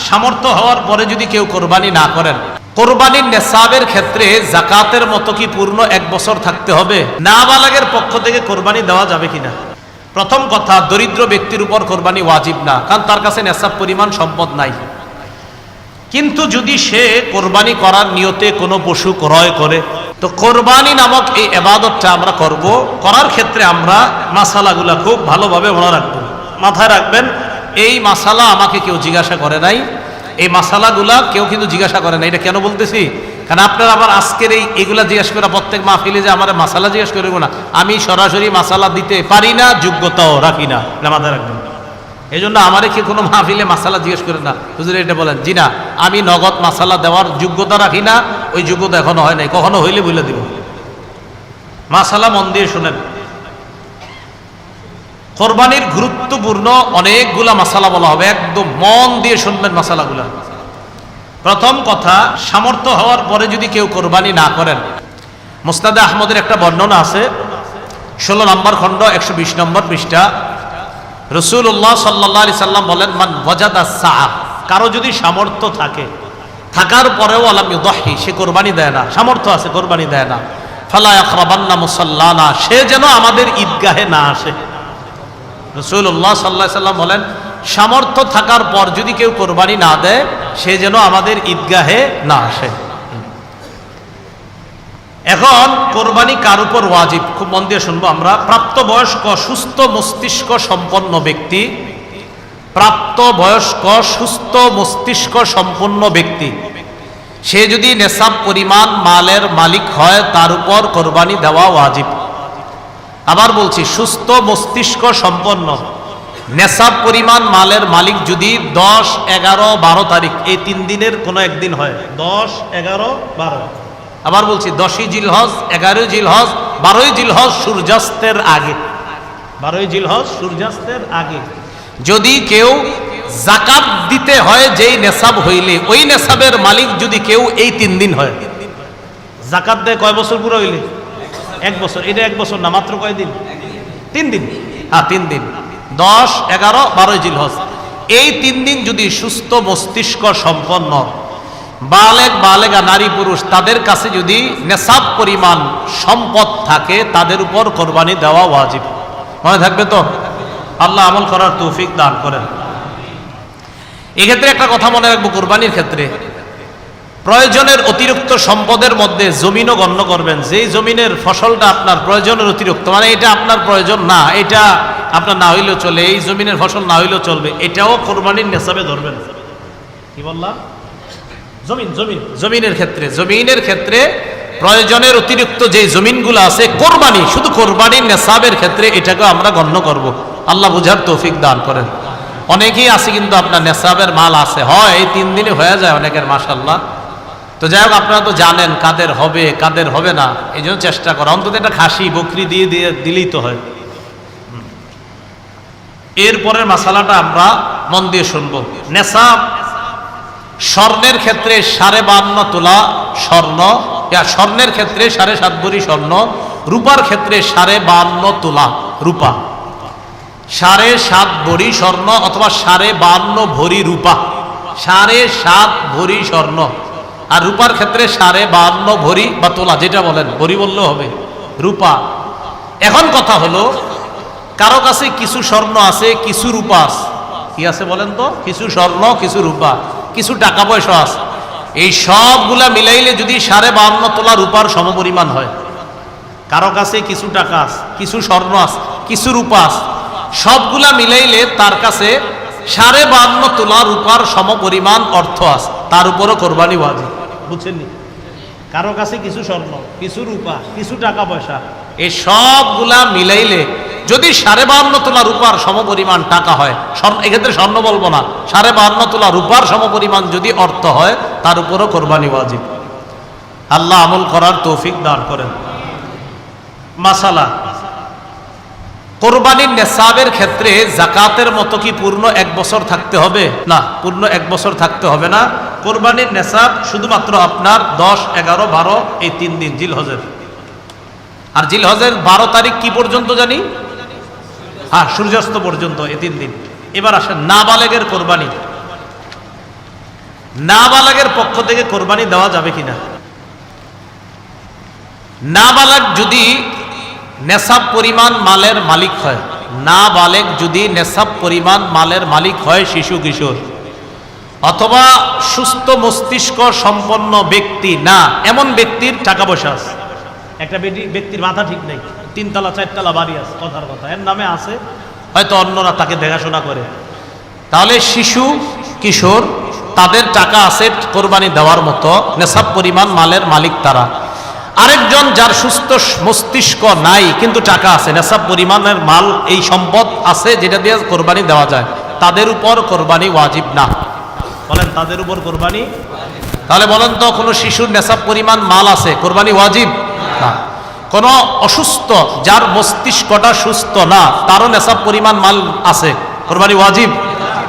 সামর্থ্য হওয়ার পরে যদি কেউ কোরবানি না করেন, কোরবানির নেসাবের ক্ষেত্রে যাকাতের মতো কি পূর্ণ 1 বছর থাকতে হবে? নাবালেগের পক্ষ থেকে কোরবানি দেওয়া যাবে কিনা? প্রথম কথা, দরিদ্র ব্যক্তির উপর কোরবানি ওয়াজিব না, কারণ তার কাছে নেসাব পরিমাণ সম্পদ নাই। কিন্তু যদি সে কোরবানি করার নিয়তে কোনো পশু ক্রয় করে, তো কোরবানি নামক এই ইবাদতটা আমরা করব, করার ক্ষেত্রে আমরা মাসালাগুলা খুব ভালোভাবে মনে রাখবো। মাথায় রাখবেন, এই মাসালা আমাকে কেউ জিজ্ঞাসা করে নাই, এই মাসালাগুলা কেউ কিন্তু জিজ্ঞাসা করে না। এটা কেন বলতেছি? কারণ আপনারা আবার আজকের এইগুলা জিজ্ঞাসা করে প্রত্যেক মাহফিলে যে আমার মাসালা জিজ্ঞাসা করব না, আমি সরাসরি মাসালা দিতে পারি না, যোগ্যতাও রাখি না, মাথায় রাখবেন। এই জন্য আমারে কি কোনো মাহফিলে মাসালা জিজ্ঞেস করে না, হুজুর এটা বলেন, জি না, আমি নগদ মাসালা দেওয়ার যোগ্যতা রাখি না, ওই যোগ্যতা এখনো হয় নাই, কখনো হইলে বলে দিব। মাসালা মন দিয়ে শুনেন। কোরবানির গুরুত্বপূর্ণ অনেকগুলা মাসালা বলা হবে, একদম মন দিয়ে শুনবেন মাসালাগুলা। প্রথম কথা, সামর্থ্য হওয়ার পরে যদি কেউ কোরবানি না করেন, মুসনাদে আহমদের একটা বর্ণনা আছে, 16 নম্বর খণ্ড 120 নম্বর পৃষ্ঠা। রাসূলুল্লাহ সাল্লাল্লাহু আলাইহি সাল্লাম বলেন, মান ওয়াজাদা সাআ, কারো যদি সামর্থ্য থাকে, থাকার পরেও আলাম ইউদাহি, সে কোরবানি দেয় না, সামর্থ্য আছে কোরবানি দেয় না, ফালা ইয়াকরাবান্না মুসাল্লানা, সে যেন আমাদের ঈদগাহে না আসে। রাসূলুল্লাহ সাল্লাল্লাহু আলাইহি সাল্লাম বলেন, সামর্থ্য থাকার পর যদি কেউ কোরবানি না দেয়, সে যেন আমাদের ঈদগাহে না আসে। এখন কোরবানি কার উপর ওয়াজিব? খুব মন দিয়ে শুনবো আমরা। প্রাপ্তবয়স্ক সুস্থ মস্তিষ্ক সম্পন্ন ব্যক্তি, প্রাপ্তবয়স্ক সুস্থ মস্তিষ্ক সম্পন্ন ব্যক্তি, সে যদি নেসাব পরিমাণ মালের মালিক হয়, তার উপর কোরবানি দেওয়া ওয়াজিব। আবার বলছি, সুস্থ মস্তিষ্ক সম্পন্ন, নেসাব পরিমাণ মালের মালিক যদি 10, 11, 12 তারিখ এই 3 দিনের কোনো একদিন হয়, 10, 11, 12, আবার বলছি 10ই জিলহজ, 11ই জিলহজ, 12ই জিলহজ সূর্যাস্তের আগে, 12ই জিলহজ সূর্যাস্তের আগে যদি কেউ যাকাত দিতে হয়, যেই নেসাব হইলে ওই নেসাবের মালিক যদি কেউ এই 3 দিন হয়, যাকাত দেয় কয় বছর পুরো হইলে? 1 বছর। এটা 1 বছর না, মাত্র কয় দিন? 3 দিন। হ্যাঁ, 3 দিন, 10, 11, 12 জিলহজ, এই 3 দিন যদি সুস্থ মস্তিষ্ক সম্পন্ন বালেগা নারী পুরুষ, তাদের কাছে যদি নেসাব পরিমাণ সম্পদ থাকে, তাদের উপর কোরবানি দেওয়া ওয়াজিব। মনে থাকবে তো? আল্লাহ আমল করার তৌফিক দান করেন। এক্ষেত্রে একটা কথা মনে রাখবো, কোরবানির ক্ষেত্রে প্রয়োজনের অতিরিক্ত সম্পদের মধ্যে জমিনও গণ্য করবেন। যেই জমিনের ফসলটা আপনার প্রয়োজনের অতিরিক্ত, মানে এটা আপনার প্রয়োজন না, এটা আপনার না হইলেও চলে, এই জমিনের ফসল না হইলেও চলবে, এটাও কোরবানির নেসাবে ধরবেন। কি বললাম? জমিনের ক্ষেত্রে প্রয়োজনের অতিরিক্ত যে জমিনগুলো আছে, কোরবানি, শুধু কোরবানির নেসাবের ক্ষেত্রে এটাকে আমরা গণ্য করব। আল্লাহ বুঝার তৌফিক দান করেন। অনেকেই আছে কিন্তু আপনার নেসাবের মাল আছে, হয় এই 3 দিনে হয়ে যায় অনেকের, মাশাআল্লাহ। তো যাই হোক, আপনারা তো জানেন কাদের হবে কাদের হবে না, এই জন্য চেষ্টা করা, অন্তত একটা খাসি বকরি দিয়ে দিলেই তো হয়। এরপরের মাসালাটা আমরা মন দিয়ে শুনবো। নেসাব স্বর্ণের ক্ষেত্রে 52.5 তোলা স্বর্ণ, স্বর্ণের ক্ষেত্রে 7.5 ভরি স্বর্ণ, রূপার ক্ষেত্রে 52.5 তোলা রূপা, 7.5 ভরি স্বর্ণ অথবা 52.5 ভরি রূপা, 7.5 ভরি স্বর্ণ, আর রূপার ক্ষেত্রে 52.5 ভরি বা তোলা, যেটা বলেন, ভরি বললেও হবে, রূপা। এখন কথা হলো, কারো কাছে কিছু স্বর্ণ আছে, কিছু রূপা আছে। কি আছে বলেন তো? কিছু স্বর্ণ, কিছু রূপা, কিছু টাকা পয়সা আছে। এই সবগুলা মিলাইলে যদি 52.5 তোলা রূপার সমপরিমাণ হয়, কারো কাছে কিছু টাকা আছে, কিছু স্বর্ণ আছে, কিছু রূপা আছে, সবগুলা মিলাইলে তার কাছে 52.5 তোলা রূপার সমপরিমাণ অর্থ আছে, তার উপরও কোরবানি ওয়াজিব। বুঝছেন? কারো কাছে কিছু স্বর্ণ, কিছু রূপা, কিছু টাকা পয়সা, এই সবগুলা মিলাইলে যদি 52.5 তোলা রূপার সমপরিমাণ টাকা হয়, এক্ষেত্রে স্বর্ণ বলবো না, 52.5 তোলা রূপার সমপরিমাণ যদি অর্থ হয়, তার উপরও কোরবানি ওয়াজিব। আল্লাহ আমল করার তৌফিক দান করেন। মাসালা, কোরবানির নেসাবের ক্ষেত্রে যাকাতের মতো কি পূর্ণ 1 বছর থাকতে হবে? না, পূর্ণ 1 বছর থাকতে হবে না। কোরবানির নেসাব শুধুমাত্র আপনার 10, 11, 12 এই 3 দিন জিলহজের। আর জিলহজের 12 তারিখ কি পর্যন্ত জানি? হ্যাঁ, সূর্যাস্ত পর্যন্ত, এই 3 দিন। এবার আসেন নাবালেগের কোরবানি। নাবালেগের পক্ষ থেকে কোরবানি দেওয়া যাবে কিনা? নাবালেগ যদি নেশাব পরিমাণ মালের মালিক হয়, নাবালেগ যদি নেশাব পরিমাণ মালের মালিক হয়, শিশু কিশোর অথবা সুস্থ মস্তিষ্ক সম্পন্ন ব্যক্তি না, এমন ব্যক্তির টাকা পয়সা আছে। একটা ব্যক্তির মাথা ঠিক নেই, 3 তলা 4 তলা বাড়ি আছে, কথার কথা এর নামে আছে, হয়তো অন্যরা তাকে দেখাশোনা করে, তাহলে শিশু কিশোর তাদের টাকা আছে কোরবানি দেওয়ার মতো, নেশাব পরিমাণ মালের মালিক তারা। আরেকজন যার সুস্থ মস্তিষ্ক নাই কিন্তু টাকা আছে, নেশাব পরিমাণের মাল এই সম্পদ আছে যেটা দিয়ে কোরবানি দেওয়া যায়, তাদের উপর কোরবানি ওয়াজিব না। বলেন তাদের উপর কোরবানি? তাহলে বলেন তো, কোনো শিশুর নেশাব পরিমাণ মাল আছে, কোরবানি ওয়াজিব না। কোন অসুস্থ যার মস্তিষ্কটা সুস্থ না, তারও নেশাব পরিমাণ মাল আছে, কোরবানি ওয়াজিব।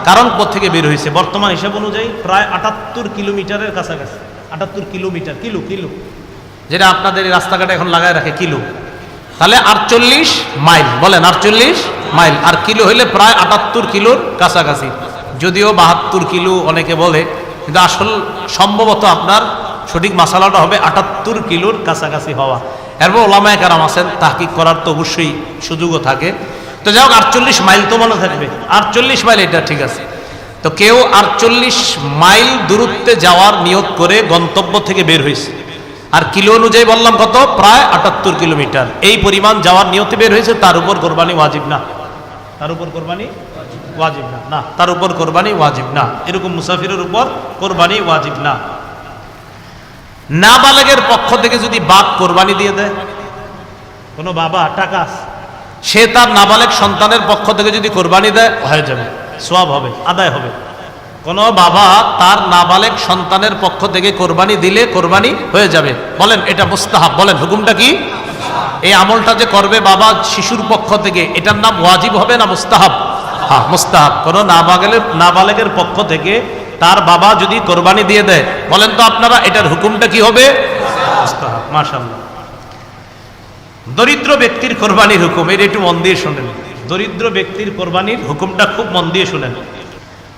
কারণ কোত্থেকে বের হয়েছে? বর্তমান হিসাব অনুযায়ী প্রায় 78 কিলোমিটারের কাছাকাছি, 78 কিলোমিটার, কিলো কিলো যেটা আপনাদের এই রাস্তাঘাটে এখন লাগায় রাখে কিলো, তাহলে 48 মাইল, বলেন 48 মাইল, আর কিলো হইলে প্রায় 78 কিলোর কাছাকাছি। যদিও 72 কিলো অনেকে বলে, কিন্তু আসল সম্ভবত আপনার সঠিক মাসালাটা হবে 78 কিলোর কাছাকাছি হওয়া। এরপর ওলামায়ে কেরাম আছেন, তাহকিক করার তো অবশ্যই সুযোগও থাকে। তো যাই হোক 48 মাইল তো মনে থাকবে, 48 মাইল এটা ঠিক আছে। তো কেউ 48 মাইল দূরত্বে যাওয়ার নিয়ত করে গন্তব্য থেকে বের হয়েছে, আর কিলো অনুযায়ী বললাম কত, প্রায় 78 কিলোমিটার, এই পরিমাণ যাওয়ার নিয়তে বের হয়েছে, তার উপর কোরবানি ওয়াজিব না, তার উপর কোরবানি ওয়াজিব না, না তার উপর কোরবানি ওয়াজিব না। এরকম মুসাফিরের উপর কোরবানি ওয়াজিব না। নাবালেগের পক্ষ থেকে যদি বাপ কোরবানি দিয়ে দেয়, কোনো বাবা টাকা সে তার নাবালেগ সন্তানের পক্ষ থেকে যদি কোরবানি দেয়, হয়ে যাবে, সওয়াব হবে, আদায় হবে। কোনো বাবা তার নাবালেগ সন্তানের পক্ষ থেকে কোরবানি দিলে কোরবানি হয়ে যাবে। বলেন এটা মুস্তাহাব, বলেন হুকুমটা কি? এই আমলটা যে করবে বাবা শিশুর পক্ষ থেকে, এটার নাম ওয়াজিব হবে না মুস্তাহাব? হ্যাঁ মুস্তাহাব। কোনো নাবালেগের পক্ষ থেকে তার বাবা যদি কোরবানি দিয়ে দেয়, বলেন তো আপনারা এটার হুকুমটা কি হবে? মুস্তাহাব। মাশাআল্লাহ। দরিদ্র ব্যক্তির কোরবানির হুকুম, এটা একটু মন দিয়ে শুনেন। দরিদ্র ব্যক্তির কোরবানির হুকুমটা খুব মন দিয়ে শুনেন।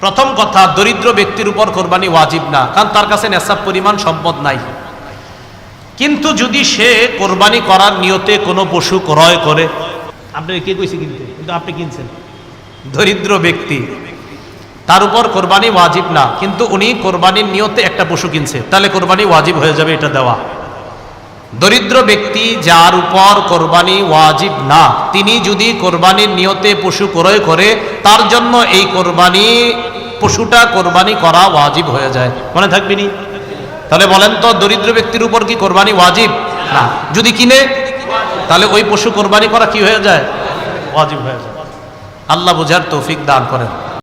প্রথম কথা, দরিদ্র ব্যক্তির উপর কোরবানি ওয়াজিব না, কারণ তার কাছে নেশাব পরিমাণ সম্পদ নাই। কিন্তু যদি সে কোরবানি করার নিয়তে কোনো পশু ক্রয় করে, আপনি কে কইছে কিনতে, কিন্তু আপনি কিনছেন, দরিদ্র ব্যক্তি, তার উপর কোরবানি ওয়াজিব না, কিন্তু উনি কোরবানির নিয়তে একটা পশু কিনছে, তাহলে কোরবানি ওয়াজিব হয়ে যাবে এটা দেওয়া। দরিদ্র ব্যক্তি যার উপর কোরবানি ওয়াজিব না, তিনি যদি কোরবানির নিয়তে পশু ক্রয় করে, তার জন্য এই কোরবানি পশুটা কোরবানি করা ওয়াজিব হয়ে যায়। মনে থাকবে নি? তাহলে বলেন তো, দরিদ্র ব্যক্তির উপর কি কোরবানি ওয়াজিব না? যদি কিনে, তাহলে ওই পশু কোরবানি করা কি হয়ে যায়? ওয়াজিব হয়ে যায়। আল্লাহ বুঝার তৌফিক দান করেন।